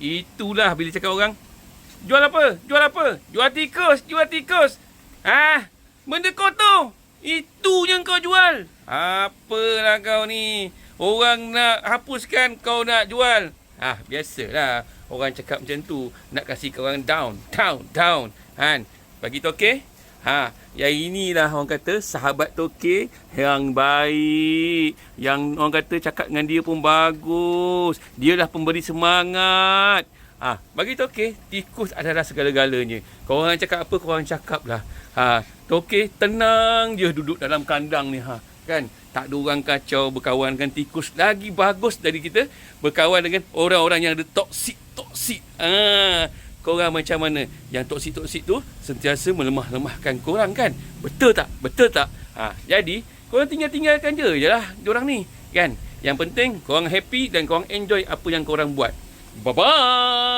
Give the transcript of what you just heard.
Itulah bila cakap orang. Jual apa? Jual apa? Jual tikus, jual tikus. Benda kotor. Itu yang kau jual. Apalah kau ni? Orang nak hapuskan, kau nak jual. Biasalah. Orang cakap macam tu. Nak kasih kau orang down. Bagi tokey? Yang inilah orang kata sahabat tokey yang baik. Yang orang kata cakap dengan dia pun bagus. Dialah pemberi semangat. Bagi tokey, tikus adalah segala-galanya. Kau orang cakap apa, kau orang cakap lah. Tokey tenang je duduk dalam kandang ni. Kan? Tak ada orang kacau berkawan dengan tikus. Lagi bagus dari kita berkawan dengan orang-orang yang ada toksik. Korang macam mana? Yang toksik-toksik tu sentiasa melemah-lemahkan korang kan? Betul tak? Jadi, korang tinggalkan je lah diorang ni. Kan? Yang penting, korang happy dan korang enjoy apa yang korang buat. Bye-bye!